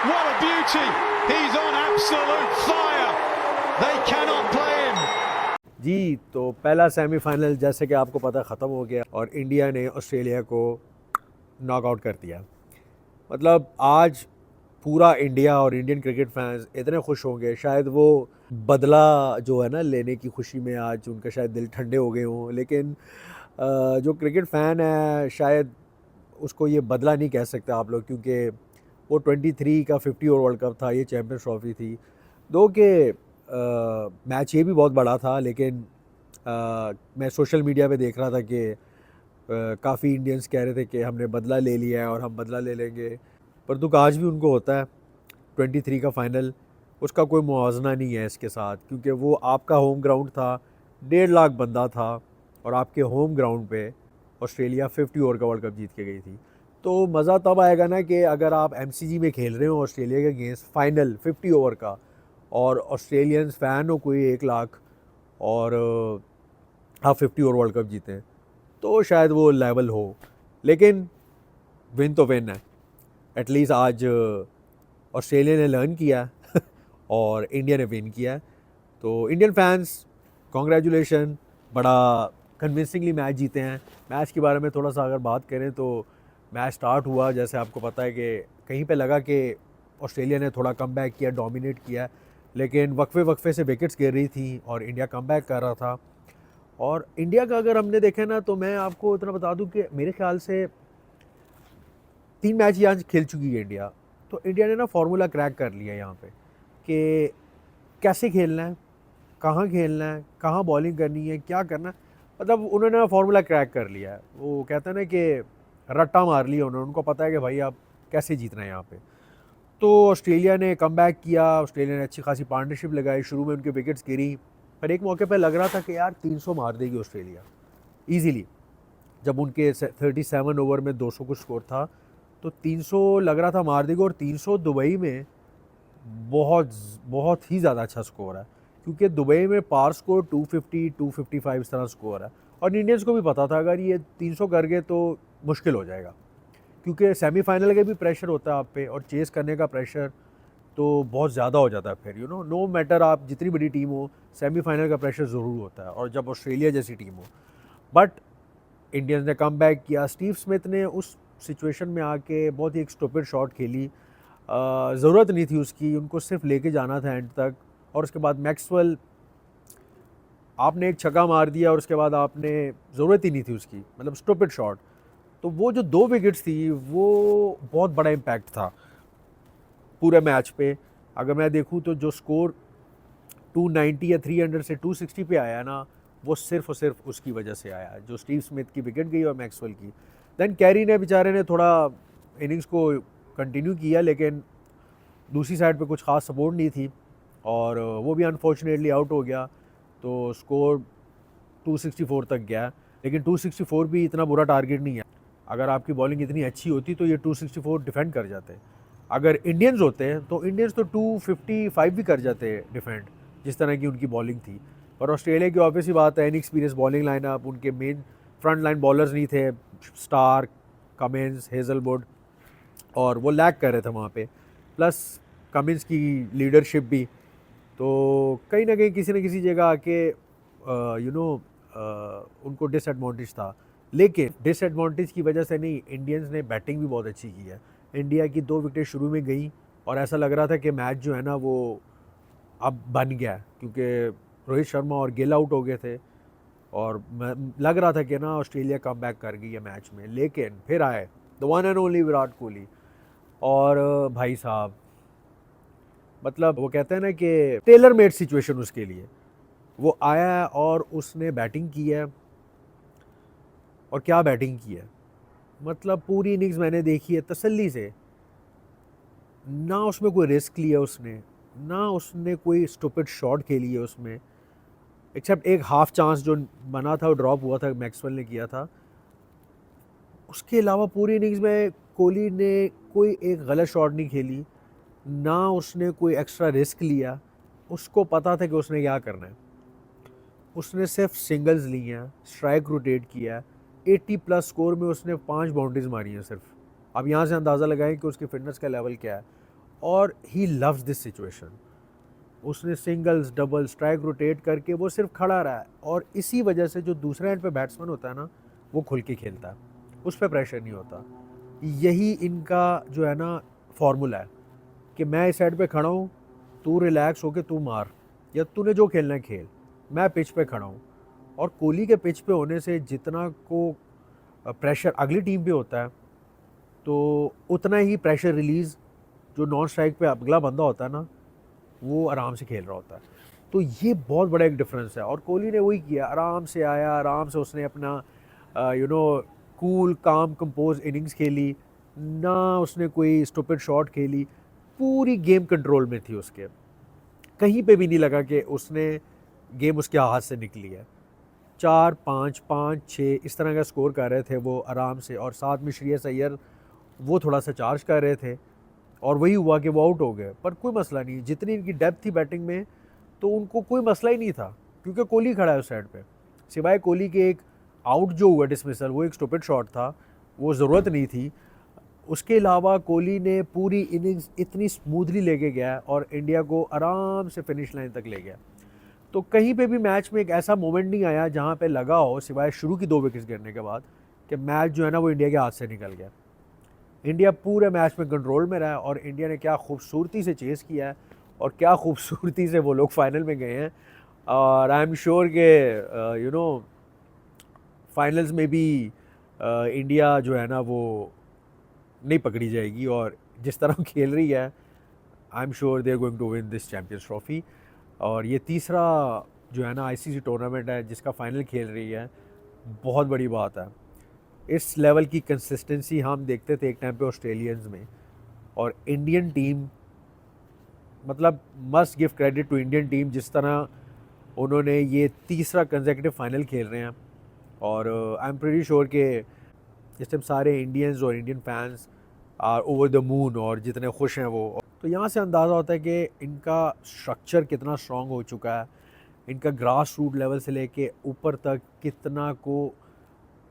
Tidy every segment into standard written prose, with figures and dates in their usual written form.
What a beauty! He's on absolute fire. They cannot play him. जी, तो पहला semifinal जैसे कि आपको पता ख़त्म हो गया और इंडिया ने ऑस्ट्रेलिया को नॉकआउट कर दिया। मतलब आज पूरा इंडिया और इंडियन क्रिकेट फैंस इतने खुश होंगे, शायद वो बदला जो है ना लेने की खुशी में आज उनके शायद दिल ठंडे हो गए हों। लेकिन जो क्रिकेट फ़ैन है शायद उसको ये बदला नहीं कह सकते आप लोग, क्योंकि वो 23 का 50 ओवर वर्ल्ड कप था, ये चैम्पियंस ट्रॉफी थी। दो के मैच ये भी बहुत बड़ा था, लेकिन मैं सोशल मीडिया पे देख रहा था कि काफ़ी इंडियंस कह रहे थे कि हमने बदला ले लिया है और हम बदला ले लेंगे। पर दुख आज भी उनको होता है। 23 का फ़ाइनल उसका कोई मुआवजना नहीं है इसके साथ, क्योंकि वो आपका होम ग्राउंड था, 1.5 लाख बंदा था और आपके होम ग्राउंड पे ऑस्ट्रेलिया 50 ओवर का वर्ल्ड कप जीत के गई थी। तो मज़ा तब आएगा ना कि अगर आप एमसीजी में खेल रहे हो ऑस्ट्रेलिया के अगेंस्ट फाइनल 50 ओवर का और ऑस्ट्रेलियंस फ़ैन हो कोई 1 लाख और आप 50 ओवर वर्ल्ड कप जीतें, तो शायद वो लेवल हो। लेकिन विन तो विन है। एटलीस्ट आज ऑस्ट्रेलिया ने लर्न किया और इंडिया ने विन किया। तो इंडियन फैंस कॉन्ग्रेचुलेशन, बड़ा कन्विंसिंगली मैच जीते हैं। मैच के बारे में थोड़ा सा अगर बात करें तो मैच स्टार्ट हुआ, जैसे आपको पता है कि कहीं पे लगा कि ऑस्ट्रेलिया ने थोड़ा कमबैक किया, डोमिनेट किया, लेकिन वक्फे वक्फे से विकेट्स गिर रही थी और इंडिया कमबैक कर रहा था। और इंडिया का अगर हमने देखा ना, तो मैं आपको इतना बता दूं कि मेरे ख्याल से 3 मैच यहाँ खेल चुकी है इंडिया। तो इंडिया ने ना फार्मूला क्रैक कर लिया यहाँ पे कि कैसे खेलना है, कहाँ खेलना है, कहाँ बॉलिंग करनी है, क्या करना है। मतलब उन्होंने ना फार्मूला क्रैक कर लिया है। वो कहते हैं ना कि रट्टा मार लिया उन्होंने, उनको पता है कि भाई आप कैसे जीतना है यहाँ पे। तो ऑस्ट्रेलिया ने कमबैक किया, ऑस्ट्रेलिया ने अच्छी खासी पार्टनरशिप लगाई, शुरू में उनके विकेट्स गिरी, पर एक मौके पर लग रहा था कि यार 300 मार देगी ऑस्ट्रेलिया ईजीली। जब उनके 37 ओवर में 200 कुछ स्कोर था, तो 300 लग रहा था मार देगी। और 300 दुबई में बहुत बहुत ही ज़्यादा अच्छा स्कोर है, क्योंकि दुबई में पार स्कोर 250 255 इस तरह स्कोर है। और इंडियंस को भी पता था अगर ये 300 कर गए तो मुश्किल हो जाएगा, क्योंकि सेमीफाइनल का भी प्रेशर होता है आप पे और चेस करने का प्रेशर तो बहुत ज़्यादा हो जाता है फिर। नो मैटर आप जितनी बड़ी टीम हो, सेमीफाइनल का प्रेशर ज़रूर होता है, और जब ऑस्ट्रेलिया जैसी टीम हो। बट इंडियंस ने कम बैक किया। स्टीव स्मिथ ने उस सिचुएशन में आके बहुत ही एक स्टूपिड शॉट खेली, ज़रूरत नहीं थी उसकी, उनको सिर्फ लेके जाना था एंड तक। और उसके बाद मैक्सवेल, आपने एक छक्का मार दिया और उसके बाद आपने ज़रूरत ही नहीं थी उसकी, मतलब स्टूपिड शॉट। तो वो जो 2 विकेट्स थी वो बहुत बड़ा इम्पैक्ट था पूरे मैच पे। अगर मैं देखूँ तो जो स्कोर 290 या 300 से 260 पे आया ना, वो सिर्फ और सिर्फ उसकी वजह से आया, जो स्टीव स्मिथ की विकेट गई और मैक्सवेल की। दैन कैरी ने बेचारे ने थोड़ा इनिंग्स को कंटिन्यू किया, लेकिन दूसरी साइड पे कुछ खास सपोर्ट नहीं थी और वो भी अनफॉर्चुनेटली आउट हो गया। तो स्कोर 264 तक गया, लेकिन 264 भी इतना बुरा टारगेट नहीं है। अगर आपकी बॉलिंग इतनी अच्छी होती तो ये 264 डिफेंड कर जाते। अगर इंडियंस होते तो इंडियंस तो 255 भी कर जाते डिफेंड, जिस तरह की उनकी बॉलिंग थी। पर ऑस्ट्रेलिया की ऑब्वियस ही बात है, इनएक्सपीरियंस बॉलिंग लाइनअप, उनके मेन फ्रंट लाइन बॉलर्स नहीं थे, स्टार्क, कमिंस, हेजलवुड, और वो लैग कर रहे थे वहाँ पे। प्लस कमिंस की लीडरशिप भी, तो कहीं ना कहीं किसी न किसी जगह आके उनको डिसएडवांटेज था। लेकिन डिसएडवांटेज की वजह से नहीं, इंडियंस ने बैटिंग भी बहुत अच्छी की है। इंडिया की 2 विकेट शुरू में गई और ऐसा लग रहा था कि मैच जो है ना वो अब बन गया, क्योंकि रोहित शर्मा और गिल आउट हो गए थे और लग रहा था कि ना ऑस्ट्रेलिया कम बैक कर गई है मैच में। लेकिन फिर आए the one and only Virat Kohli, और भाई साहब, मतलब वो कहते हैं ना कि टेलर मेड सिचुएशन उसके लिए। वो आया और उसने बैटिंग की है, और क्या बैटिंग की है। मतलब पूरी इनिंग्स मैंने देखी है तसल्ली से, ना उसमें कोई रिस्क लिया उसने, ना उसने कोई स्टूपिड शॉट खेली है उसमें, एक्सेप्ट एक हाफ चांस जो बना था, वो ड्रॉप हुआ था, मैक्सवेल ने किया था। उसके अलावा पूरी इनिंग्स में कोहली ने कोई एक गलत शॉट नहीं खेली, ना उसने कोई एक्स्ट्रा रिस्क लिया। उसको पता था कि उसने क्या करना है। उसने सिर्फ सिंगल्स ली हैं, स्ट्राइक रोटेट किया है। 80 प्लस स्कोर में उसने 5 बाउंड्रीज मारी हैं सिर्फ। अब यहाँ से अंदाज़ा लगाएं कि उसकी फिटनेस का लेवल क्या है। और ही लव्स दिस सिचुएशन। उसने सिंगल्स डबल स्ट्राइक रोटेट करके वो सिर्फ खड़ा रहा है, और इसी वजह से जो दूसरे एंड पे बैट्समैन होता है ना, वो खुल के खेलता है, उस पर प्रेशर नहीं होता। यही इनका जो है ना फॉर्मूला है कि मैं इस साइड पे खड़ा हूँ, तू रिलैक्स होके तू मार, या तूने जो खेलना है खेल, मैं पिच पे खड़ा हूँ। और कोहली के पिच पे होने से जितना को प्रेशर अगली टीम पे होता है, तो उतना ही प्रेशर रिलीज़ जो नॉन स्ट्राइक पे अगला बंदा होता है ना, वो आराम से खेल रहा होता है। तो ये बहुत बड़ा एक डिफरेंस है, और कोहली ने वही किया, आराम से आया, आराम से उसने अपना कूल काम कंपोज इनिंग्स खेली, ना उसने कोई स्टूपिड शॉट खेली, पूरी गेम कंट्रोल में थी उसके, कहीं पे भी नहीं लगा कि उसने गेम उसके हाथ से निकली है। 4-5, 5-6 इस तरह का स्कोर कर रहे थे वो आराम से, और साथ में श्रेयस अय्यर वो थोड़ा सा चार्ज कर रहे थे, और वही हुआ कि वो आउट हो गए। पर कोई मसला नहीं, जितनी इनकी डेप्थ थी बैटिंग में, तो उनको कोई मसला ही नहीं था, क्योंकि कोहली खड़ा है उस साइड पे। सिवाय कोहली के एक आउट जो हुआ डिसमिसल, वो एक स्टूपिड शॉट था, वो ज़रूरत नहीं थी। उसके अलावा कोहली ने पूरी इनिंग्स इतनी स्मूथली लेके गया और इंडिया को आराम से फिनिश लाइन तक ले गया। तो कहीं पे भी मैच में एक ऐसा मोमेंट नहीं आया जहाँ पे लगा हो, सिवाय शुरू की 2 विकेट्स गिरने के बाद, कि मैच जो है ना वो इंडिया के हाथ से निकल गया। इंडिया पूरे मैच में कंट्रोल में रहा, और इंडिया ने क्या खूबसूरती से चेस किया है, और क्या खूबसूरती से वो लोग फाइनल में गए हैं। और आई एम श्योर के फाइनल्स में भी इंडिया जो है ना वो नहीं पकड़ी जाएगी, और जिस तरह खेल रही है, I am sure they are going to win this Champions Trophy. और ये तीसरा जो है ना आईसीसी टूर्नामेंट है जिसका फाइनल खेल रही है, बहुत बड़ी बात है। इस लेवल की कंसिस्टेंसी हम देखते थे एक टाइम पे ऑस्ट्रेलियंस में, और इंडियन टीम, मतलब must give credit to Indian team, जिस तरह उन्होंने ये तीसरा कंसेक्यूटिव फाइनल खेल रहे हैं। और आई एम प्रीटी श्योर कि इस टाइम सारे इंडियंस और Indian fans are over the moon, और जितने खुश हैं वो। तो यहाँ से अंदाज़ा होता है कि इनका स्ट्रक्चर कितना स्ट्रॉन्ग हो चुका है, इनका ग्रास रूट लेवल से लेके ऊपर तक कितना को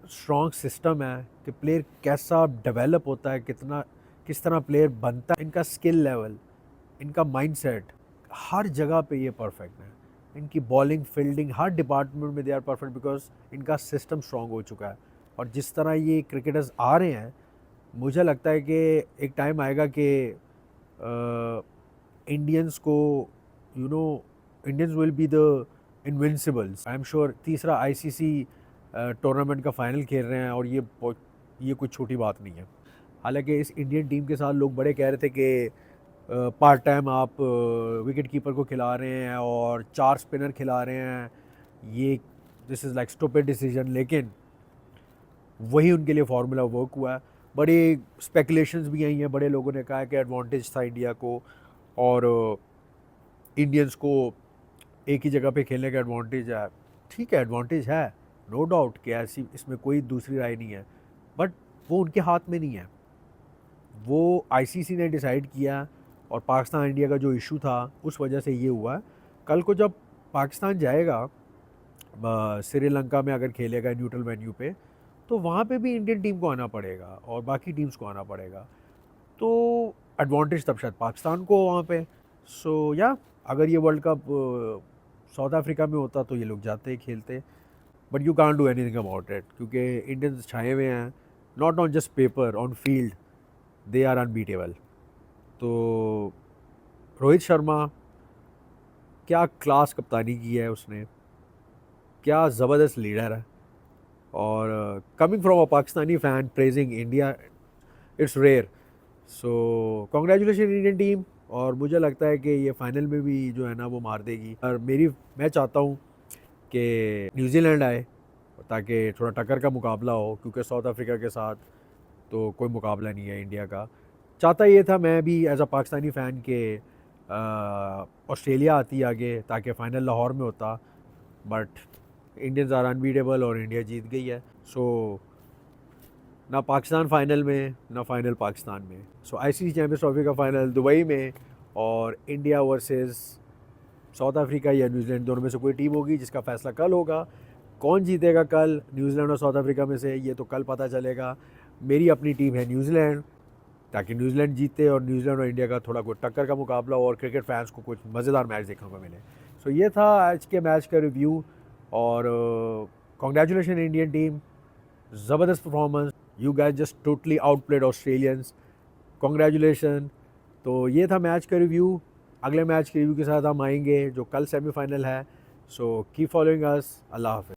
स्ट्रॉन्ग सिस्टम है कि प्लेयर कैसा डेवलप होता है, कितना किस तरह प्लेयर बनता है, इनका स्किल लेवल, इनका माइंडसेट, हर जगह पे ये परफेक्ट है। इनकी बॉलिंग फील्डिंग हर डिपार्टमेंट में दे आर परफेक्ट, बिकॉज इनका सिस्टम स्ट्रॉन्ग हो चुका है। और जिस तरह ये क्रिकेटर्स आ रहे हैं, मुझे लगता है कि एक टाइम आएगा कि इंडियंस को Indians will be the Invincibles. I am sure तीसरा आईसीसी टूर्नामेंट का फाइनल खेल रहे हैं, और ये कोई छोटी बात नहीं है। हालांकि इस इंडियन टीम के साथ लोग बड़े कह रहे थे कि पार्ट टाइम आप विकेट कीपर को खिला रहे हैं और 4 स्पिनर खिला रहे हैं, ये this is like stupid decision. लेकिन वही उनके लिए फार्मूला वर्क हुआ है। बड़ी स्पेकुलेशंस भी आई हैं, बड़े लोगों ने कहा कि एडवांटेज था इंडिया को, और इंडियंस को एक ही जगह पे खेलने का एडवांटेज है। ठीक है, एडवांटेज है, नो डाउट कि ऐसी इसमें कोई दूसरी राय नहीं है, बट वो उनके हाथ में नहीं है। वो आईसीसी ने डिसाइड किया, और पाकिस्तान इंडिया का जो इशू था उस वजह से ये हुआ है। कल को जब पाकिस्तान जाएगा श्रीलंका में, अगर खेलेगा न्यूट्रल वेन्यू पे, तो वहाँ पे भी इंडियन टीम को आना पड़ेगा और बाकी टीम्स को आना पड़ेगा। तो एडवांटेज तब शायद पाकिस्तान को वहाँ पे। सो या अगर ये वर्ल्ड कप साउथ अफ्रीका में होता तो ये लोग जाते खेलते, but you can't do anything about it, क्योंकि इंडियंस छाए हुए हैं, not on just paper, on field they are unbeatable. तो रोहित शर्मा, क्या क्लास कप्तानी की है उसने, क्या ज़बरदस्त लीडर है। और coming from a Pakistani fan praising India, it's rare. So congratulation Indian team, और मुझे लगता है कि ये फाइनल में भी जो है ना वो मार देगी। और मैं चाहता हूँ कि न्यूजीलैंड आए, ताकि थोड़ा टक्कर का मुकाबला हो, क्योंकि साउथ अफ्रीका के साथ तो कोई मुकाबला नहीं है इंडिया का। चाहता ये था मैं भी एज अ पाकिस्तानी फ़ैन के ऑस्ट्रेलिया आती आगे, ताकि फ़ाइनल लाहौर में होता, बट इंडियंस आर अनबीटेबल और इंडिया जीत गई है। सो ना पाकिस्तान फ़ाइनल में, ना फ़ाइनल पाकिस्तान में। सो आईसीसी चैम्पियंस ट्रॉफी का फ़ाइनल दुबई में, और इंडिया वर्सेस साउथ अफ्रीका या न्यूजीलैंड, दोनों में से कोई टीम होगी, जिसका फ़ैसला कल होगा। कौन जीतेगा कल न्यूजीलैंड और साउथ अफ्रीका में से, ये तो कल पता चलेगा। मेरी अपनी टीम है न्यूजीलैंड, ताकि न्यूजीलैंड जीते और न्यूजीलैंड और इंडिया का थोड़ा कोई टक्कर का मुकाबला हो और क्रिकेट फैंस को कुछ मज़ेदार मैच देखने को मिले। सो ये था आज के मैच का रिव्यू और कॉन्ग्रेचुलेशन इंडियन टीम, ज़बरदस्त performance, you guys just totally outplayed Australians, congratulation. तो ये था मैच का रिव्यू। अगले मैच के रिव्यू के साथ हम आएंगे जो कल सेमीफाइनल है। So keep following us. अल्लाह हाफ़िज़।